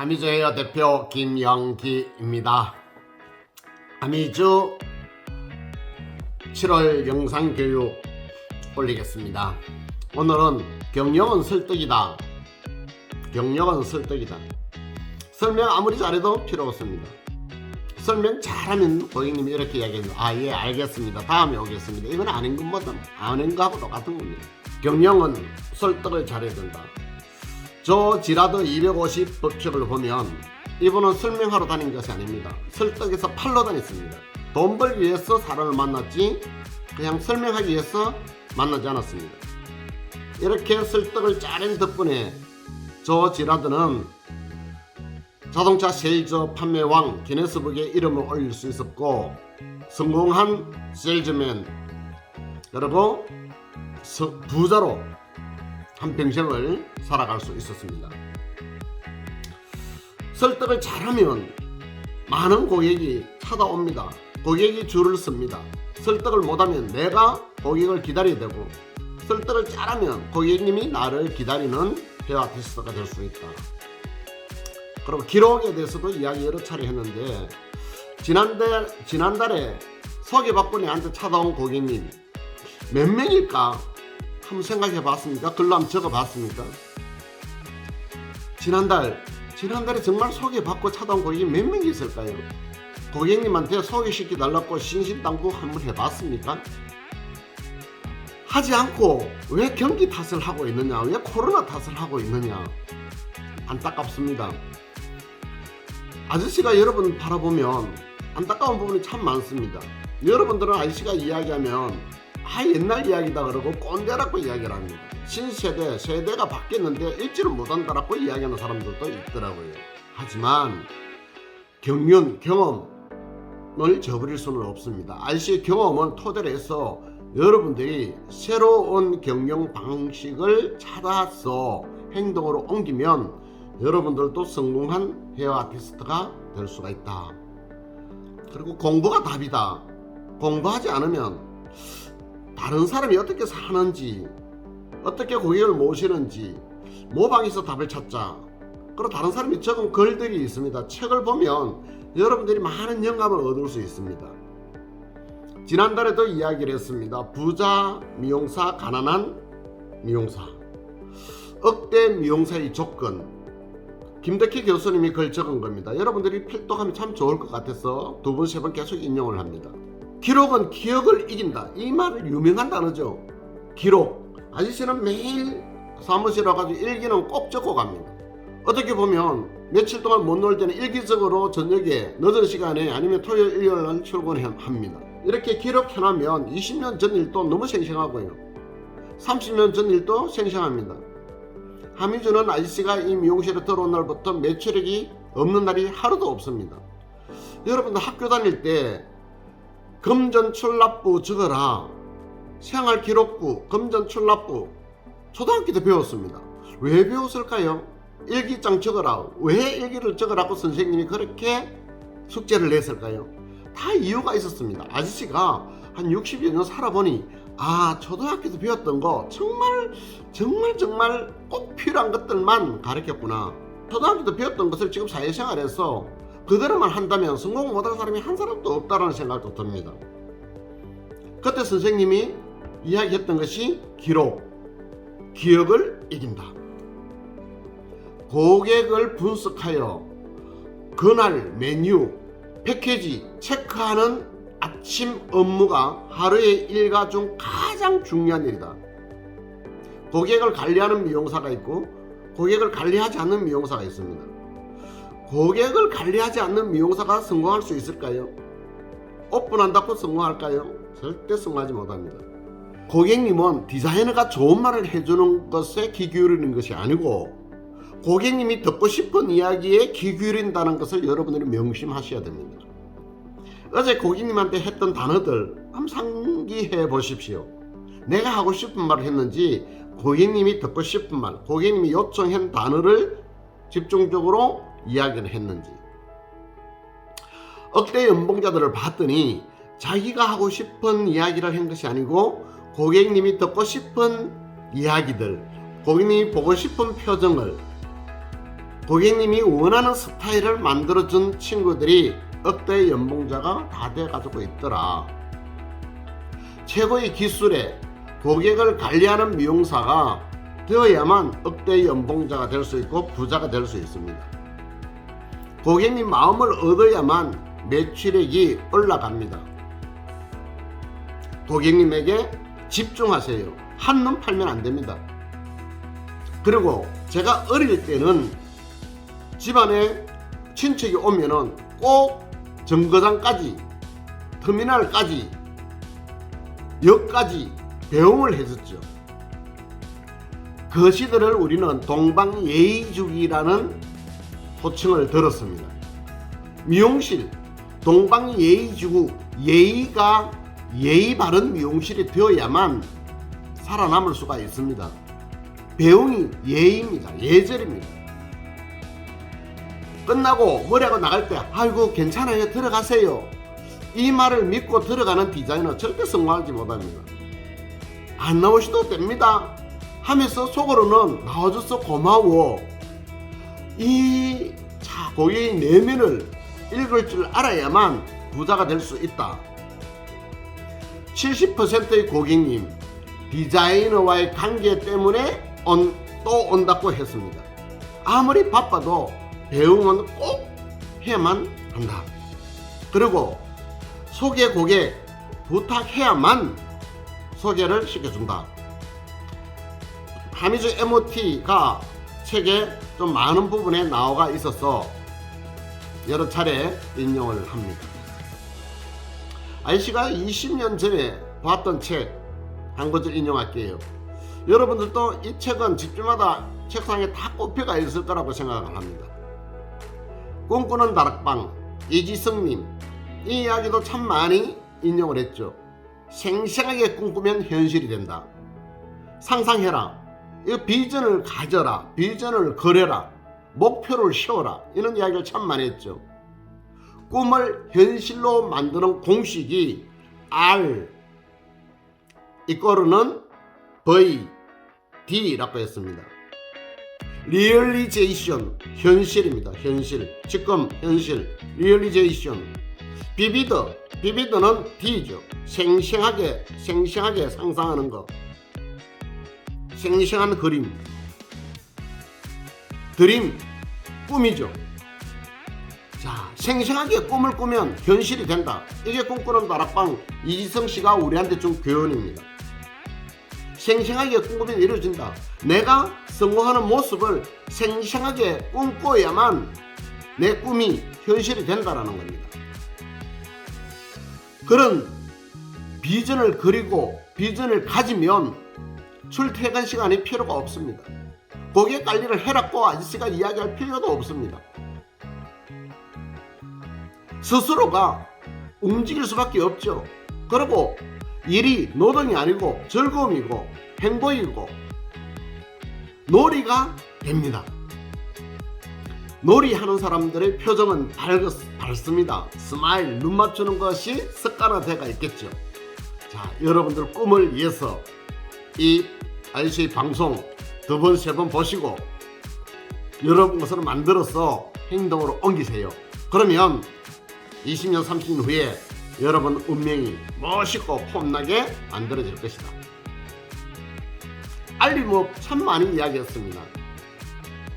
아미주헤어 대표 김영기입니다. 아미주 7월 영상교육 올리겠습니다. 오늘은 경영은 설득이다. 경영은 설득이다. 설명 아무리 잘해도 필요 없습니다. 설명 잘하면 고객님이 이렇게 이야기합니다. 예 알겠습니다. 다음에 오겠습니다. 이건 아닌 것보다 아닌 거하고 똑같은 겁니다. 경영은 설득을 잘해야 된다. 저 지라드 250 법칙을 보면 이분은 설명하러 다닌 것이 아닙니다. 설득해서 팔러 다녔습니다. 돈 벌기 위해서 사람을 만났지 그냥 설명하기 위해서 만나지 않았습니다. 이렇게 설득을 잘한 덕분에 저 지라드는 자동차 세일즈 판매왕 기네스북에 이름을 올릴 수 있었고 성공한 세일즈맨 그리고 부자로 한평생을 살아갈 수 있었습니다. 설득을 잘하면 많은 고객이 찾아옵니다. 고객이 줄을 섭니다. 설득을 못하면 내가 고객을 기다려야 되고 설득을 잘하면 고객님이 나를 기다리는 헤어 아티스트가 될 수 있다. 그리고 기록에 대해서도 이야기 여러 차례 했는데 지난달에 소개받고 내한테 찾아온 고객님 몇 명일까? 한번 생각해 봤습니까? 글로 한번 적어 봤습니까? 지난달에 정말 소개받고 찾아온 고객이 몇 명이 있을까요? 고객님한테 소개시켜 달라고 신신당부 한번 해봤습니까? 하지 않고 왜 경기 탓을 하고 있느냐? 왜 코로나 탓을 하고 있느냐? 안타깝습니다. 아저씨가 여러분 바라보면 안타까운 부분이 참 많습니다. 여러분들은 아저씨가 이야기하면 옛날 이야기다 그러고 꼰대라고 이야기를 합니다. 신세대, 세대가 바뀌었는데 읽지를 못한다라고 이야기하는 사람들도 있더라고요. 하지만 경험을 저버릴 수는 없습니다. 아저씨의 경험은 토대로 해서 여러분들이 새로운 경영 방식을 찾아서 행동으로 옮기면 여러분들도 성공한 헤어 아티스트가 될 수가 있다. 그리고 공부가 답이다. 공부하지 않으면 다른 사람이 어떻게 사는지 어떻게 고객을 모시는지 모방해서 답을 찾자. 그리고 다른 사람이 적은 글들이 있습니다. 책을 보면 여러분들이 많은 영감을 얻을 수 있습니다. 지난달에도 이야기를 했습니다. 부자 미용사, 가난한 미용사, 억대 미용사의 조건. 김덕희 교수님이 글 적은 겁니다. 여러분들이 필독하면 참 좋을 것 같아서 두 번, 세 번 계속 인용을 합니다. 기록은 기억을 이긴다. 이 말은 유명한 단어죠. 기록. 아저씨는 매일 사무실에 와가지고 일기는 꼭 적고 갑니다. 어떻게 보면 며칠 동안 못 놀 때는 일기적으로 저녁에 늦은 시간에 아니면 토요일, 일요일 날 출근합니다. 이렇게 기록해놓으면 20년 전 일도 너무 생생하고요. 30년 전 일도 생생합니다. 하미주는 아저씨가 이 미용실에 들어온 날부터 매출액이 없는 날이 하루도 없습니다. 여러분들 학교 다닐 때 금전출납부 적어라. 생활기록부, 금전출납부 초등학교 때 배웠습니다. 왜 배웠을까요? 일기장 적어라. 왜 일기를 적으라고 선생님이 그렇게 숙제를 냈을까요? 다 이유가 있었습니다. 아저씨가 한 60여 년 살아보니 초등학교 때 배웠던 거 정말 꼭 필요한 것들만 가르쳤구나. 초등학교 때 배웠던 것을 지금 사회생활에서 그대로만 한다면 성공 못할 사람이 한 사람도 없다라는 생각도 듭니다. 그때 선생님이 이야기했던 것이 기억을 이긴다. 고객을 분석하여 그날 메뉴, 패키지 체크하는 아침 업무가 하루의 일과 중 가장 중요한 일이다. 고객을 관리하는 미용사가 있고 고객을 관리하지 않는 미용사가 있습니다. 고객을 관리하지 않는 미용사가 성공할 수 있을까요? 오픈한다고 성공할까요? 절대 성공하지 못합니다. 고객님은 디자이너가 좋은 말을 해주는 것에 귀 기울이는 것이 아니고 고객님이 듣고 싶은 이야기에 귀 기울인다는 것을 여러분들이 명심하셔야 됩니다. 어제 고객님한테 했던 단어들 한번 상기해 보십시오. 내가 하고 싶은 말을 했는지 고객님이 듣고 싶은 말, 고객님이 요청한 단어를 집중적으로 이야기를 했는지. 억대 연봉자들을 봤더니 자기가 하고 싶은 이야기를 한 것이 아니고 고객님이 듣고 싶은 이야기들, 고객님이 보고 싶은 표정을 고객님이 원하는 스타일을 만들어준 친구들이 억대 연봉자가 다 돼가지고 있더라. 최고의 기술에 고객을 관리하는 미용사가 되어야만 억대 연봉자가 될 수 있고 부자가 될 수 있습니다. 고객님 마음을 얻어야만 매출액이 올라갑니다. 고객님에게 집중하세요. 한눈 팔면 안 됩니다. 그리고 제가 어릴 때는 집안에 친척이 오면은 꼭 정거장까지, 터미널까지, 역까지 배웅을 해줬죠. 그 시대를 우리는 동방예의주기라는 호칭을 들었습니다. 미용실, 동방예의주구, 예의가 예의 바른 미용실이 되어야만 살아남을 수가 있습니다. 배웅이 예의입니다. 예절입니다. 끝나고 머리하고 나갈 때 아이고 괜찮아요 들어가세요, 이 말을 믿고 들어가는 디자이너 절대 성공하지 못합니다. 안 나오셔도 됩니다 하면서 속으로는 나와줘서 고마워. 이 고객의 내면을 읽을 줄 알아야만 부자가 될 수 있다. 70%의 고객님 디자이너와의 관계 때문에 또 온다고 했습니다. 아무리 바빠도 배웅은 꼭 해야만 한다. 그리고 소개 고객 부탁해야만 소개를 시켜준다. 하미즈 MOT가 책에 좀 많은 부분에 나와 있어서 여러 차례 인용을 합니다. 아이씨가 20년 전에 봤던 책 한 구절 인용할게요. 여러분들도 이 책은 집집마다 책상에 다 꼽혀가 있을 거라고 생각을 합니다. 꿈꾸는 다락방, 이지성님, 이 이야기도 참 많이 인용을 했죠. 생생하게 꿈꾸면 현실이 된다. 상상해라. 이 비전을 가져라. 비전을 그려라. 목표를 세워라. 이런 이야기를 참 많이 했죠. 꿈을 현실로 만드는 공식이 R 이꼬르는 V D라고 했습니다. 리얼리제이션, 현실입니다. 현실, 지금 현실, 리얼리제이션. 비비드는 D죠. 생생하게 상상하는 것, 생생한 그림. 드림, 꿈이죠. 자, 생생하게 꿈을 꾸면 현실이 된다. 이게 꿈꾸는 다락방 이지성 씨가 우리한테 준 교훈입니다. 생생하게 꿈꾸면 이루어진다. 내가 성공하는 모습을 생생하게 꿈꿔야만 내 꿈이 현실이 된다라는 겁니다. 그런 비전을 그리고 비전을 가지면 출퇴근 시간이 필요가 없습니다. 고객 관리를 해라고 아저씨가 이야기할 필요도 없습니다. 스스로가 움직일 수밖에 없죠. 그리고 일이 노동이 아니고 즐거움이고 행복이고 놀이가 됩니다. 놀이하는 사람들의 표정은 밝습니다. 스마일, 눈 맞추는 것이 습관화되어 있겠죠. 자, 여러분들 꿈을 위해서 이 아저씨 방송 2번, 3번 보시고 여러분 것을 만들어서 행동으로 옮기세요. 그러면 20년, 30년 후에 여러분 운명이 멋있고 폼나게 만들어질 것이다. 알림업 참 많이 이야기했습니다.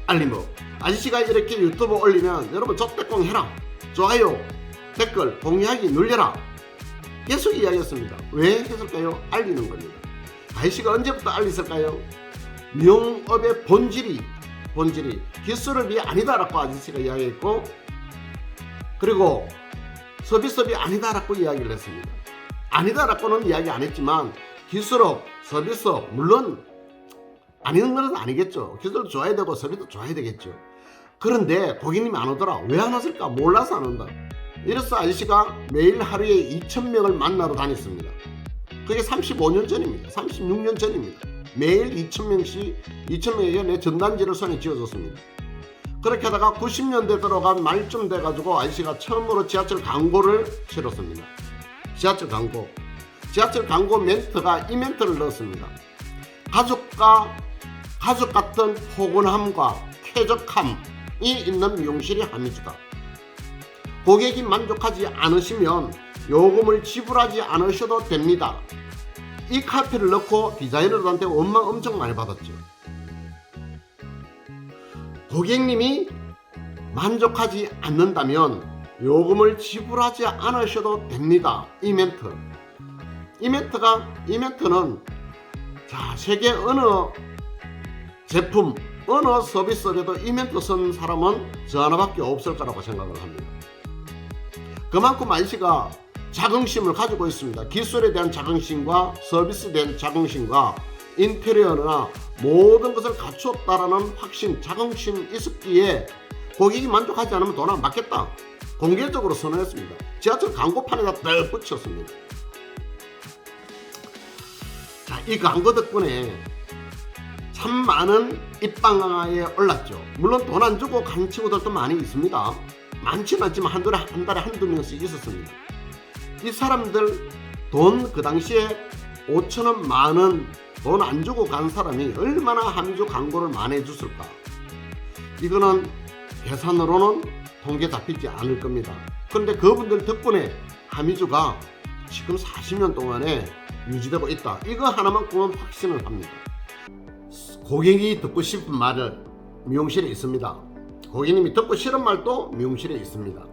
알림업 아저씨가 이렇게 유튜브 올리면 여러분 접대공 해라, 좋아요, 댓글, 공유하기 눌려라 계속 이야기했습니다. 왜 했을까요? 알리는 겁니다. 아저씨가 언제부터 알렸을까요? 미용업의 본질이 기술업이 아니다라고 아저씨가 이야기했고, 그리고 서비스업이 아니다라고 이야기를 했습니다. 아니다라고는 이야기 안 했지만 기술업, 서비스업 물론 아닌 건 아니겠죠. 기술도 좋아야 되고 서비스도 좋아야 되겠죠. 그런데 고객님이 안 오더라. 왜 안 왔을까? 몰라서 안 온다. 이래서 아저씨가 매일 하루에 2,000명을 만나러 다녔습니다. 그게 35년 전입니다. 36년 전입니다. 매일 2,000명에게 내 전단지를 손에 쥐어줬습니다. 그렇게 하다가 90년대 들어간 말쯤 돼가지고 아저씨가 처음으로 지하철 광고를 실었습니다. 지하철 광고 멘트가 이 멘트를 넣었습니다. 가족 같은 포근함과 쾌적함, 있는 미용실이 하미주다. 고객이 만족하지 않으시면 요금을 지불하지 않으셔도 됩니다. 이 카피를 넣고 디자이너들한테 원망 엄청 많이 받았죠. 고객님이 만족하지 않는다면 요금을 지불하지 않으셔도 됩니다. 이 멘트는 자, 세계 어느 제품, 어느 서비스에도 이 멘트 쓴 사람은 저 하나밖에 없을 거라고 생각을 합니다. 그만큼 IC가 자긍심을 가지고 있습니다. 기술에 대한 자긍심과 서비스에 대한 자긍심과 인테리어나 모든 것을 갖추었다라는 확신, 자긍심이 있었기에 고객이 만족하지 않으면 돈 안 받겠다. 공개적으로 선언했습니다. 지하철 광고판에다 딱 붙였습니다. 자, 이 광고 덕분에 참 많은 입방아에 올랐죠. 물론 돈 안 주고 간 친구들도 많이 있습니다. 많지는 않지만 한 달에 한두 명씩 있었습니다. 이 사람들 돈 그 당시에 5천원 만원 돈 안 주고 간 사람이 얼마나 하미주 광고를 많이 해줬을까. 이거는 계산으로는 통계 잡히지 않을 겁니다. 그런데 그분들 덕분에 하미주가 지금 40년 동안에 유지되고 있다. 이거 하나만큼은 확신을 합니다. 고객이 듣고 싶은 말을 미용실에 있습니다. 고객님이 듣고 싫은 말도 미용실에 있습니다.